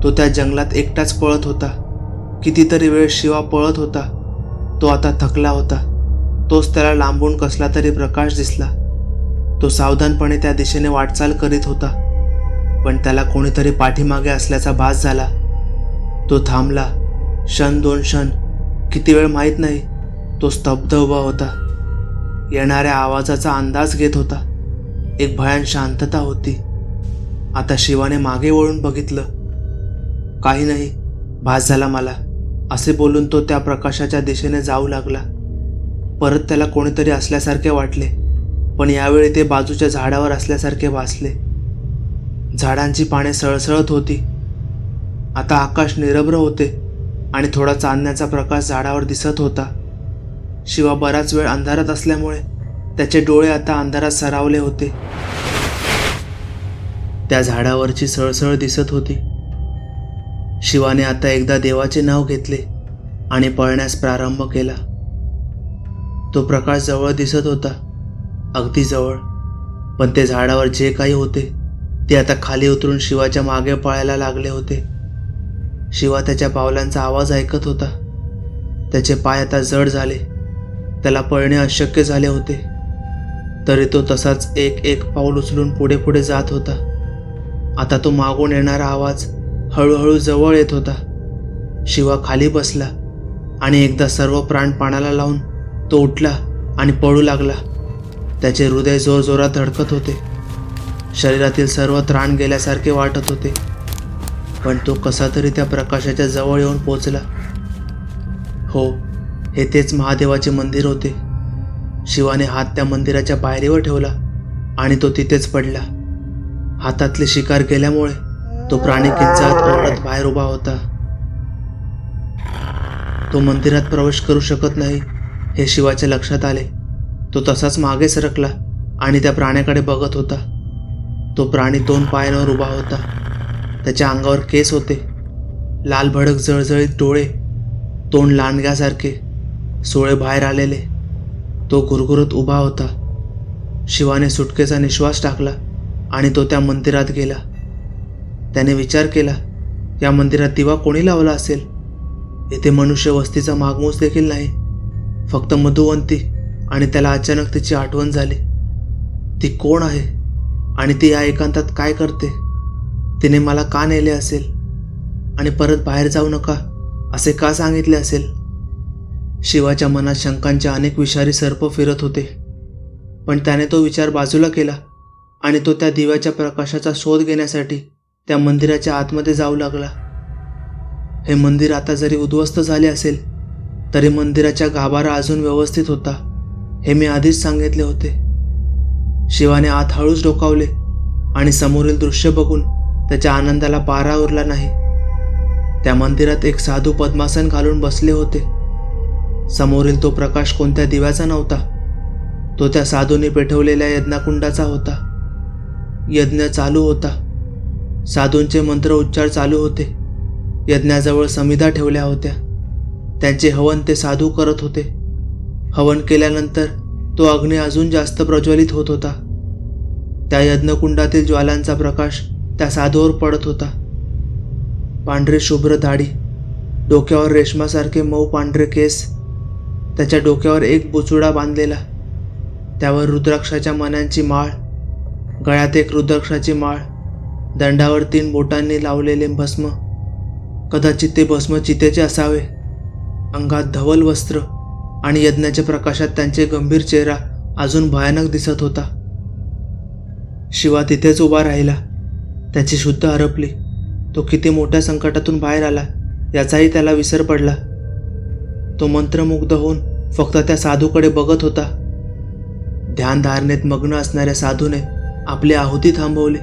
तो त्या जंगलात एकटाच पळत होता. कितीतरी वेळ शिवा पळत होता. तो आता थकला होता. तोच त्याला लांबून कसला तरी प्रकाश दिसला. तो सावधानपणे त्या दिशेने वाटचाल करीत होता, पण त्याला कोणीतरी पाठीमागे असल्याचा भास झाला. तो थांबला. क्षण, 2 क्षण, किती वेळ माहीत नाही. तो स्तब्ध उभा होता. येणाऱ्या आवाजाचा अंदाज घेत होता. एक भयान शांतता होती. आता शिवाने मागे वळून बघितलं. काही नाही, भास झाला मला, असे बोलून तो त्या प्रकाशाच्या दिशेने जाऊ लागला. परत त्याला कोणीतरी असल्यासारखे वाटले, पण यावेळी ते बाजूच्या झाडावर असल्यासारखे भासले. झाडांची पाने सळसळत होती. आता आकाश निरभ्र होते आणि थोडा चांदण्याचा प्रकाश झाडावर दिसत होता. शिवा बराच वेळ अंधारात असल्यामुळे त्याचे डोळे आता अंधारात सरावले होते. त्या झाडावरची सळसळ दिसत होती. शिवाने आता एकदा देवाचे नाव घेतले आणि पळण्यास प्रारंभ केला. तो प्रकाश जवळ दिसत होता, अगदी जवळ. पण ते झाडावर जे काही होते ते आता खाली उतरून शिवाच्या मागे पळायला लागले होते. शिवा त्याच्या पावलांचा आवाज ऐकत होता. त्याचे पाय आता जड झाले. त्याला पळणे अशक्य झाले होते. तरी तो तसाच एक एक पाऊल उचलून पुढे पुढे जात होता. आता तो मागून येणारा आवाज हळूहळू जवळ येत होता. शिवा खाली बसला आणि एकदा सर्व प्राण पाण्याला लावून तो उठला आणि पळू लागला. त्याचे हृदय जोरजोरात धडकत होते. शरीरातील सर्व त्राण गेल्यासारखे वाटत होते. पण तो कसा तरी त्या प्रकाशाच्या जवळ येऊन पोचला. हो, हे तेच महादेवाचे मंदिर होते. शिवाने हात त्या मंदिराच्या पायरीवर ठेवला आणि तो तिथेच पडला. हातातले शिकार गेल्यामुळे तो प्राणी किंचाळत ओरडत बाहेर उभा होता. तो मंदिरात प्रवेश करू शकत नाही हे शिवाच्या लक्षात आले. तो तसाच मागे सरकला आणि त्या प्राण्याकडे बघत होता. तो प्राणी 2 पायांवर उभा होता. त्याच्या अंगावर केस होते, लाल भडक जळजळीत डोळे, तोंड लांडग्यासारखे, सोळे बाहेर आलेले. तो गुरगुरत उभा होता. शिवाने सुटकेचा निश्वास टाकला आणि तो त्या मंदिरात गेला. त्याने विचार केला, या मंदिरात दिवा कोणी लावला असेल? येथे मनुष्य वस्तीचा मागमूस देखील नाही, फक्त मधुवंती. आणि त्याला अचानक तिची आठवण झाली. ती कोण आहे आणि ती या एकांतात काय करते? तिने मला का नेले असेल आणि परत बाहेर जाऊ नका असे का सांगितले असेल? शिवाच्या मनात शंकांचे अनेक विषारी सर्प फिरत होते. पण त्याने तो विचार बाजूला केला आणि तो त्या दिव्याच्या प्रकाशाचा शोध घेण्यासाठी त्या मंदिराच्या आतमध्ये जाऊ लागला. हे मंदिर आता जरी उद्ध्वस्त झाले असेल तरी मंदिराच्या गाभारा अजून व्यवस्थित होता, हे मी आधीच सांगितले होते. शिवाने आत हळूच डोकावले आणि समोरील दृश्य बघून त्याच्या आनंदाला पारा उरला नाही. त्या मंदिरात एक साधू पद्मासन घालून बसले होते. समोरील तो प्रकाश कोणत्या दिव्याचा नव्हता, तो त्या साधूने पेटवलेल्या यज्ञकुंडाचा होता. यज्ञ चालू होता. साधूंचे मंत्र उच्चार चालू होते. यज्ञाजवळ समिधा ठेवल्या होत्या. त्यांचे हवन ते साधू करत होते. हवन केल्यानंतर तो अग्नी अजून जास्त प्रज्वलित होत होता. त्या यज्ञकुंडातील ज्वालांचा प्रकाश त्या साधूवर पडत होता. पांढरे शुभ्र दाढी, डोक्यावर रेशमासारखे मऊ पांढरे केस, त्याच्या डोक्यावर एक बुचुडा बांधलेला, त्यावर रुद्राक्षाच्या मण्यांची माळ, गळ्यात एक रुद्राक्षाची माळ, दंडावर 3 बोटांनी लावलेले भस्म. कदाचित ते भस्म चितेचे असावे. अंगात धवल वस्त्र आणि यज्ञाच्या प्रकाशात त्यांचे गंभीर चेहरा अजून भयानक दिसत होता. शिवा तिथेच उभा राहिला. त्याची शुद्ध हरपली. तो किती मोठ्या संकटातून बाहेर आला याचाही त्याला विसर पडला. तो मंत्रमुग्ध होऊन फक्त त्या साधूकडे बघत होता. ध्यानधारणेत मग्न असणाऱ्या साधूने आपली आहुती थांबवली.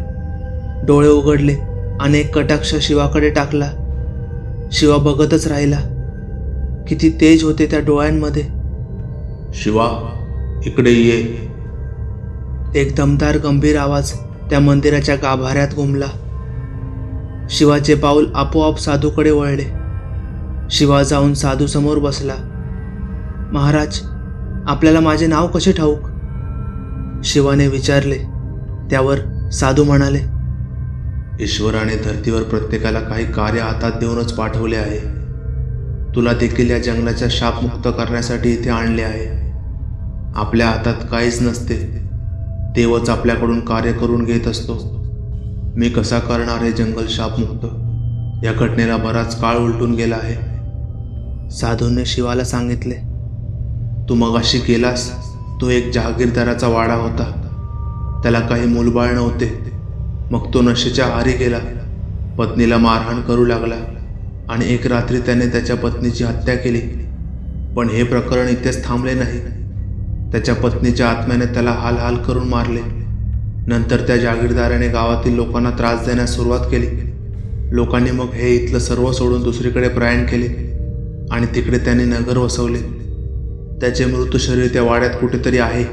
डोळे उघडले. अनेक कटाक्ष शिवाकडे टाकला. शिवा बघतच राहिला. किती तेज होते त्या डोळ्यांमध्ये. शिवा, इकडे ये. एक दमदार गंभीर आवाज त्या मंदिराच्या गाभाऱ्यात घुमला. शिवाचे पाऊल आपोआप साधूकडे वळले. शिवा जाऊन साधू समोर बसला. महाराज, आपल्याला माझे नाव कसे ठाऊक? शिवाने विचारले. त्यावर साधू म्हणाले, ईश्वराने धर्तीवर प्रत्येकाला काही कार्य हातात देऊनच पाठवले आहे. तुला देखील या जंगलाच्या शापमुक्त करण्यासाठी इथे आणले आहे. आपल्या हातात काहीच नसते, देवच आपल्याकडून कार्य करून घेत असतो. मी कसा करणार हे जंगल शापमुक्त? या घटनेला बराच काळ उलटून गेला आहे. साधूने शिवाला सांगितले. तू मगाशी गेलास, तो एक जहागीरदाराचा वाडा होता. त्याला काही मूलबाळ नव्हते. मग तो नशेच्या आहारी गेला, पत्नीला मारहाण करू लागला आणि एक रात्री त्याने त्याच्या पत्नीची हत्या केली. पण हे प्रकरण इथेच थांबले नाही. त्याच्या पत्नीच्या आत्म्याने त्याला हाल हाल करून मारले. नंतर त्या जहागीरदाराने गावातील लोकांना त्रास देण्यास सुरुवात केली. लोकांनी मग हे इथलं सर्व सोडून दुसरीकडे प्रयाण केले आणि तिकडे त्याने नगर वसवले. त्याचे मृत शरीर त्या वाड्यात कुठेतरी आहे.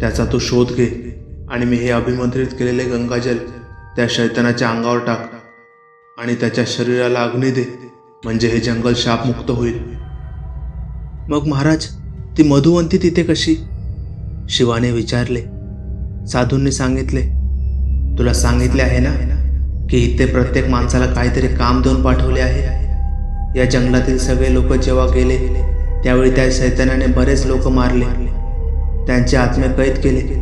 त्याचा तू शोध घे आणि मी हे अभिमंत्रित केलेले गंगाजल त्या शैतानाच्या अंगावर टाक आणि त्याच्या शरीराला अग्नी दे, म्हणजे हे जंगल शापमुक्त होईल. मग महाराज, ती मधुवंती तिथे कशी? शिवाने विचारले. साधूंनी सांगितले. तुला सांगितले आहे ना की इथे प्रत्येक माणसाला काहीतरी काम देऊन पाठवले आहे. या जंगलातील सगळे लोक जेव्हा गेले त्यावेळी त्या शैतानाने बरेच लोक मारले, त्यांचे आत्मे कैद केले.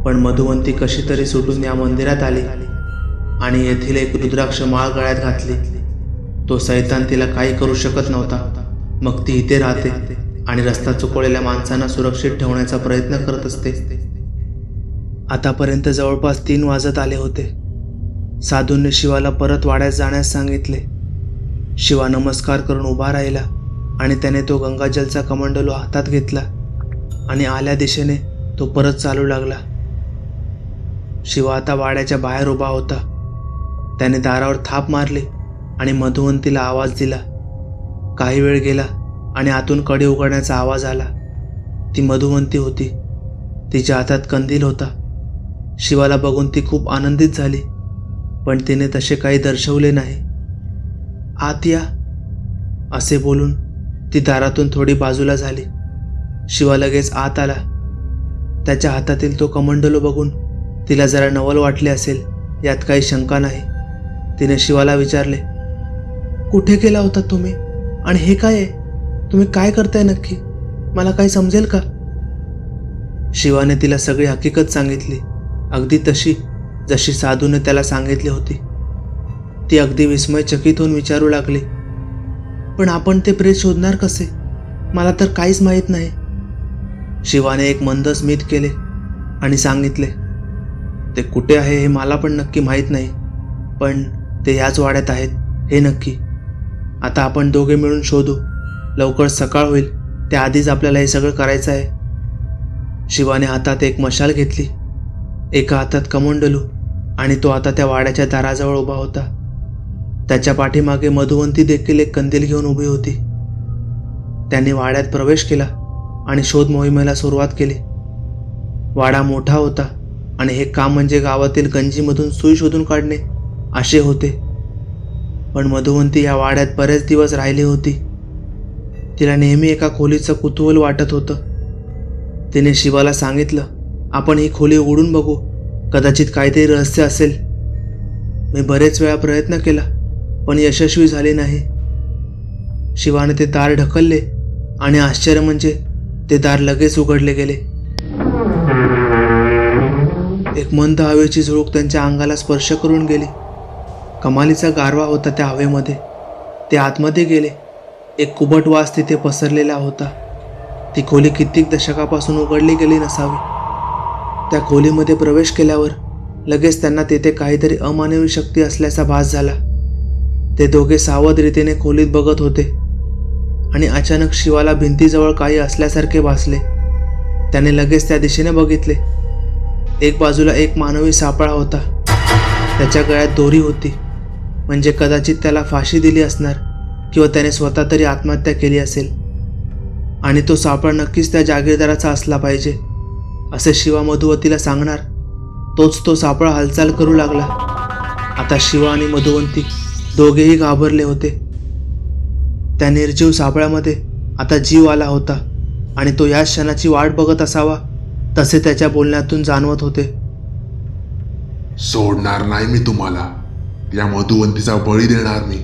पण मधुवंती कशी तरी सुटून या मंदिरात आली आणि येथील एक रुद्राक्ष माळ गळ्यात घातली. तो शैतान तिला काही करू शकत नव्हता. मग ती इथे राहते आणि रस्ता चुकवलेल्या माणसांना सुरक्षित ठेवण्याचा प्रयत्न करत असते. आतापर्यंत जवळपास 3 वाजत आले होते. साधूंनी शिवाला परत वाड्यात जाण्यास सांगितले. शिवा नमस्कार करून उभा राहिला आणि त्याने तो गंगाजलचा कमंडलू हातात घेतला आणि आल्या दिशेने तो परत चालू लागला. शिवा आता वाड्याच्या बाहेर उभा होता. त्याने दारावर थाप मारली आणि मधुवंतीला आवाज दिला. काही वेळ गेला आणि आतून कडी उघडण्याचा आवाज आला. ती मधुवंती होती. तिच्या हातात कंदील होता. शिवाला बघून ती खूप आनंदित झाली, पण तिने तसे काही दर्शवले नाही. आत या असे बोलून ती दारातून थोडी बाजूला झाली. शिवा लगेच आत आला. त्याच्या हातातील तो कमंडलू बघून तिला जरा नवल वाटले असेल, यात काही शंका नाही. तिने शिवाला विचारले, कुठे गेला होता तुम्ही आणि हे काय आहे? तुम्ही काय करताय नक्की? मला काही समजेल का? शिवाने तिला सगळी हकीकत सांगितली, अगदी तशी जशी साधूने त्याला सांगितली होती. ती अगदी विस्मयचकित होऊन विचारू लागली, पण आपण ते प्रेत शोधणार कसे? मला तर काहीच माहीत नाही. शिवाने एक मंद स्मित केले आणि सांगितले, ते कुठे आहे हे मला पण नक्की माहीत नाही, पण ते याच वाड्यात आहेत हे नक्की. आता आपण दोघे मिळून शोधू. लवकर सकाळ होईल त्याआधीच आपल्याला हे सगळं करायचं आहे. शिवाने हातात एक मशाल घेतली, एका हातात कमंडलू, आणि तो आता त्या वाड्याच्या दाराजवळ उभा होता. त्याच्या पाठीमागे मधुवंती देखील एक कंदील घेऊन उभी होती. त्यांनी वाड्यात प्रवेश केला आणि शोध मोहिमेला सुरुवात केली. वाडा मोठा होता आणि हे काम म्हणजे गावातील गंजीमधून सुई शोधून काढणे असे होते. पण मधुवंती या वाड्यात बरेच दिवस राहिली होती. तिला नेहमी एका खोलीचं कुतूहल वाटत होतं. तिने शिवाला सांगितलं, आपण ही खोली उघडून बघू, कदाचित काहीतरी रहस्य असेल. मी बरेच वेळा प्रयत्न केला पण यशस्वी झाले नाही. शिवाने ते दार ढकलले आणि आश्चर्य म्हणजे ते दार लगेच उघडले गेले. एक मंद हवेची झुळूक त्यांच्या अंगाला स्पर्श करून गेली. कमालीचा गारवा होता त्या हवेमध्ये. ते आतमध्ये गेले. एक कुबट वास तिथे पसरलेला होता. ती खोली कित्येक दशकापासून उघडली गेली नसावी. त्या खोलीमध्ये प्रवेश केल्यावर लगेच त्यांना तेथे काहीतरी अमानवी शक्ती असल्याचा भास झाला. ते दोघे सावध रीतीने खोलीत बघत होते आणि अचानक शिवाला भिंतीजवळ काही असल्यासारखे भासले. त्याने लगेच त्या दिशेने बघितले. एक बाजूला एक मानवी सापळा होता. त्याच्या गळ्यात दोरी होती, म्हणजे कदाचित त्याला फाशी दिली असणार किंवा त्याने स्वतः तरी आत्महत्या केली असेल. आणि तो सापळा नक्कीच त्या जागीरदाराचा असला पाहिजे असे शिवा मधुवंतीला सांगणार. तोच तो सापळा हालचाल करू लागला. आता शिवा आणि मधुवंती दोघेही घाबरले होते. त्या निर्जीव सापळ्यामध्ये आता जीव आला होता आणि तो या क्षणाची वाट बघत असावा तसे त्याच्या बोलण्यातून जाणवत होते. सोडणार नाही मी तुम्हाला. त्या मधुवंतीचा बळी देणार मी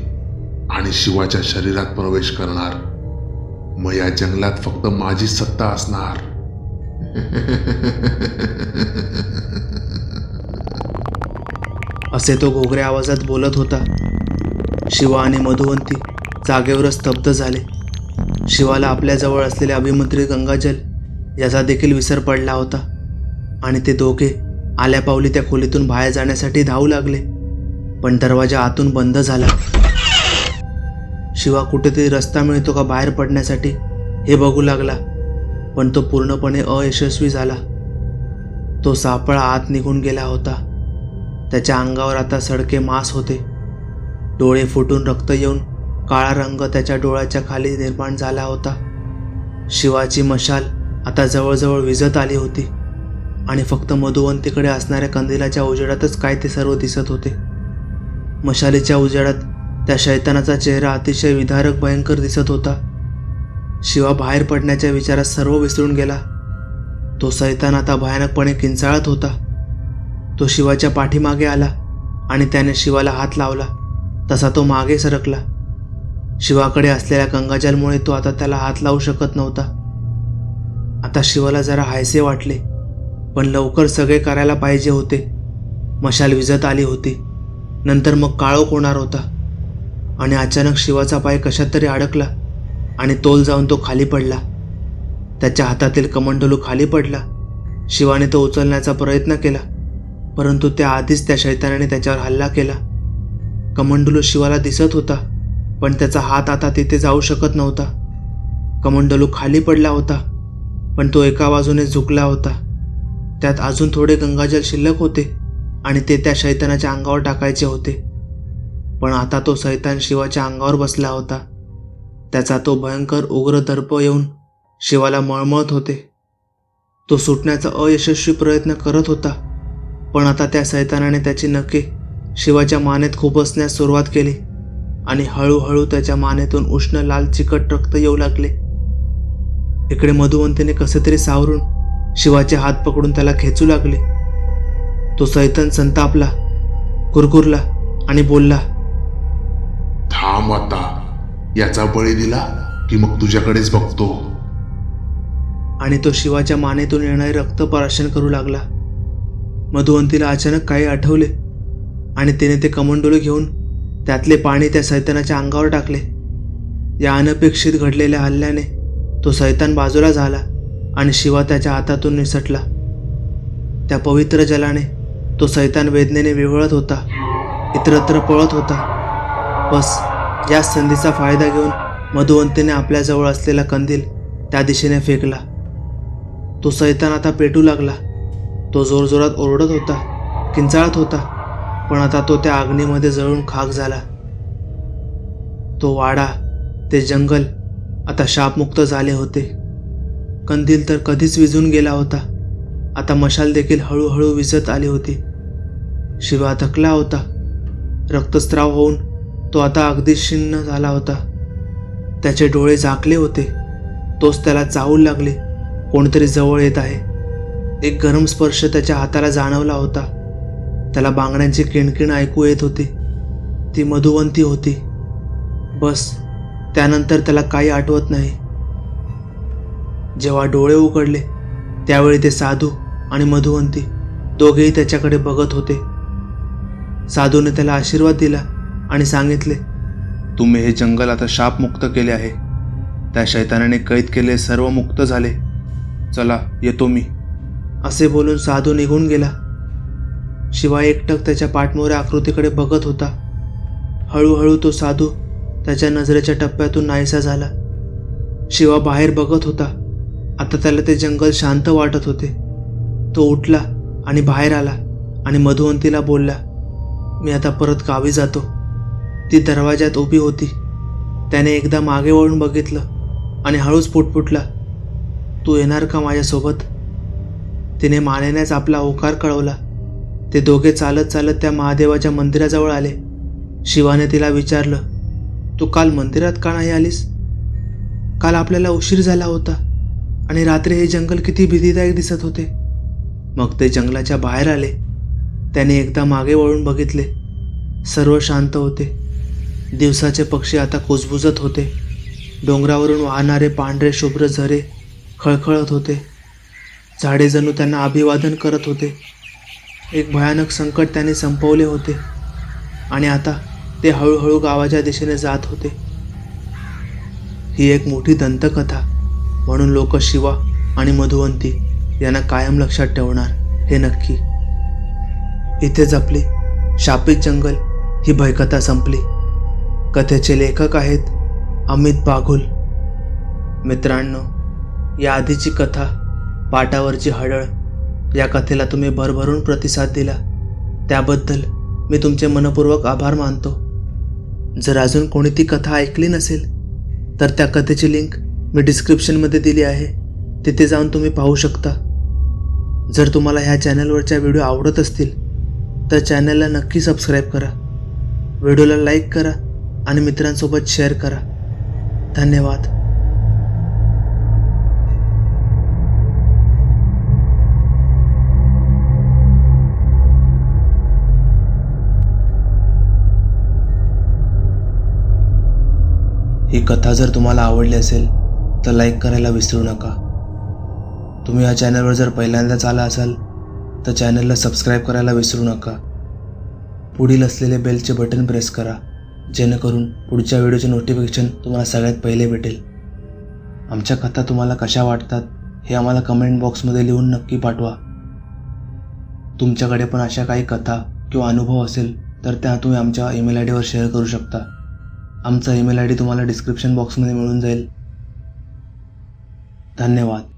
आणि शिवाच्या शरीरात प्रवेश करणार. मग या जंगलात फक्त माझी सत्ता असणार. असे तो घोगऱ्या आवाजात बोलत होता. शिवा आणि मधुवंती जागेवरच स्तब्ध झाले. शिवाला आपल्याजवळ असलेले अभिमंत्रित गंगाजल याचा देखील विसर पडला होता आणि ते दोघे आल्यापावली त्या खोलीतून बाहेर जाण्यासाठी धावू लागले. पण दरवाजा आतून बंद झाला. शिवा कुठेतरी रस्ता मिळतो का बाहेर पडण्यासाठी हे बघू लागला, पण तो पूर्णपणे अयशस्वी झाला. तो सापळा आत निघून गेला होता. त्याच्या अंगावर आता सडके मांस होते. डोळे फुटून रक्त येऊन काळा रंग त्याच्या डोळ्याच्या खाली निर्माण झाला होता. शिवाची मशाल आता जवळजवळ विझत आली होती आणि फक्त मधुवंतीकडे असणाऱ्या कंदिलाच्या उजेडातच काय ते सर्व दिसत होते. मशालीच्या उजेडात त्या शैतानाचा चेहरा अतिशय विदारक भयंकर दिसत होता. शिवा बाहेर पडण्याच्या विचारात सर्व विसरून गेला. तो शैतान आता भयानकपणे किंचाळत होता. तो शिवाच्या पाठीमागे आला आणि त्याने शिवाला हात लावला तसा तो मागे सरकला. शिवाकडे असलेल्या गंगाजलमुळे तो आता त्याला हात लावू शकत नव्हता. आता शिवाला जरा हायसे वाटले, पण लवकर सगळे करायला पाहिजे होते. मशाल विझत आली होती. नंतर मग काळोख होणार होता आणि अचानक शिवाचा पाय कशात तरी अडकला आणि तोल जाऊन तो खाली पडला. त्याच्या हातातील कमंडलू खाली पडला. शिवाने तो उचलण्याचा प्रयत्न केला, परंतु त्याआधीच त्या शैतानाने त्याच्यावर हल्ला केला. कमंडलू शिवाला दिसत होता, पण त्याचा हात आता तिथे जाऊ शकत नव्हता. कमंडलू खाली पडला होता, पण तो एका बाजूने झुकला होता. त्यात अजून थोडे गंगाजल शिल्लक होते आणि ते त्या शैतानाच्या अंगावर टाकायचे होते. पण आता तो शैतान शिवाच्या अंगावर बसला होता. त्याचा तो भयंकर उग्र दर्प येऊन शिवाला मळमळत होते. तो सुटण्याचा अयशस्वी प्रयत्न करत होता, पण आता त्या शैतानाने त्याची नखे शिवाच्या मानेत खुपसण्यास सुरुवात केली आणि हळूहळू त्याच्या मानेतून उष्ण लाल चिकट रक्त येऊ लागले. इकडे मधुवंतीने कसे तरी सावरून शिवाचे हात पकडून त्याला खेचू लागले. तो शैतान संतापला, कुरकुरला आणि बोलला, थांब आता. याचा बळी दिला की मग तुझ्याकडेच बघतो. आणि तो शिवाच्या मानेतून येणारे रक्त पराशन करू लागला. मधुवंतीला अचानक काही आठवले आणि तिने ते कमंडलू घेऊन त्यातले पाणी त्या शैतानाच्या अंगावर टाकले. या अनपेक्षित घडलेल्या हल्ल्याने तो शैतान बाजूला झाला आणि शिवा त्याच्या हातातून निसटला. त्या पवित्र जलाने तो शैतान वेदनेने विव्हळत होता, इतरत्र पळत होता. बस याच संधीचा फायदा घेऊन मधुवंतीने आपल्याजवळ असलेला कंदील त्या दिशेने फेकला. तो शैतान आता पेटू लागला. तो जोरजोरात ओरडत होता, किंचाळत होता, पण आता तो त्या अग्नीमध्ये जळून खाक झाला. तो वाडा, ते जंगल आता शापमुक्त झाले होते. कंदील तर कधीच विझून गेला होता. आता मशाल देखील हळूहळू विझत आली होती. शिवा थकला होता. रक्तस्राव होऊन तो आता अगदी शिन्न झाला होता. त्याचे डोळे झाकले होते. तोच त्याला चावू लागले, कोणतरी जवळ येत आहे. एक गरम स्पर्श त्याच्या हाताला जाणवला होता. त्याला बांगड्यांची किणकिण ऐकू येत होती. ती मधुवंती होती. बस त्यानंतर त्याला काही आठवत नाही. जेव्हा डोळे उघडले त्यावेळी ते साधू आणि मधुवंती दोघेही त्याच्याकडे बघत होते. साधूने त्याला आशीर्वाद दिला आणि सांगितले, तुम्ही हे जंगल आता शापमुक्त केले आहे. त्या शैतानाने कैद केले सर्व मुक्त झाले. चला येतो मी. असे बोलून साधू निघून गेला. शिवा एकटक त्याच्या पाठमोऱ्या आकृतीकडे बघत होता. हळूहळू तो साधू त्याच्या नजरेच्या टप्प्यातून नाहीसा झाला. शिवा बाहेर बघत होता. आता त्याला ते जंगल शांत वाटत होते. तो उठला आणि बाहेर आला आणि मधुवंतीला बोलला, मी आता परत गावी जातो. ती दरवाजात उभी होती. त्याने एकदा मागे वळून बघितलं आणि हळूच पुटपुटला, तू येणार का माझ्यासोबत? तिने मानेनेच आपला होकार कळवला. ते दोघे चालत चालत त्या महादेवाच्या मंदिराजवळ आले. शिवाने तिला विचारलं, तू काल मंदिरात का नाही आलीस? काल आपल्याला उशीर झाला होता आणि रात्री हे जंगल किती भीतीदायक दिसत होते. मग ते जंगलाच्या बाहेर आले. त्याने एकदा मागे वळून बघितले. सर्व शांत होते. दिवसाचे पक्षी आता कुजबुजत होते. डोंगरावरून वाहणारे पांढरे शुभ्र झरे खळखळत होते. झाडे जणू त्यांना अभिवादन करत होते. एक भयानक संकट त्यांनी संपवले होते आणि आता ते हळूहळू गावाच्या दिशेने जात होते. ही एक मोठी दंतकथा, म्हणून लोक शिवा आणि मधुवंती यांना कायम लक्षात ठेवणार हे नक्की. इथेच आपली शापित जंगल ही भयकथा संपली. कथेचे लेखक आहेत अमित बाघुल. मित्रांनो, या आधीची कथा पाटावरची हडळ या कथेला तुम्ही भरभरून प्रतिसाद दिला, त्याबद्दल मी तुमचे मनपूर्वक आभार मानतो. जर अजून कोणी ती कथा ऐकली नसेल तर त्या कथेची लिंक मी डिस्क्रिप्शनमध्ये दिली आहे, तिथे जाऊन तुम्ही पाहू शकता. जर तुम्हाला ह्या चॅनलवरच्या व्हिडिओ आवडत असतील तर चॅनलला नक्की सबस्क्राईब करा, व्हिडिओला लाईक करा आणि मित्रांसोबत शेअर करा. धन्यवाद. ही कथा जर तुम्हाला आवडली असेल तर लाईक करायला विसरू नका. तुम्ही या चॅनलवर जर पहिल्यांदाच आला असाल तर चॅनलला सबस्क्राईब करायला विसरू नका. पुढील असलेले बेलचे बटन प्रेस करा, जेणेकरून पुढच्या व्हिडिओचे नोटिफिकेशन तुम्हाला सगळ्यात पहिले भेटेल. आमच्या कथा तुम्हाला कशा वाटतात हे आम्हाला कमेंट बॉक्समध्ये लिहून नक्की पाठवा. तुमच्याकडे पण अशा काही कथा किंवा अनुभव असेल तर त्या तुम्ही आमच्या ईमेल आय डीवर शेअर करू शकता. आमचा ईमेल आय डी तुम्हाला डिस्क्रिप्शन बॉक्समध्ये मिळून जाईल. धन्यवाद.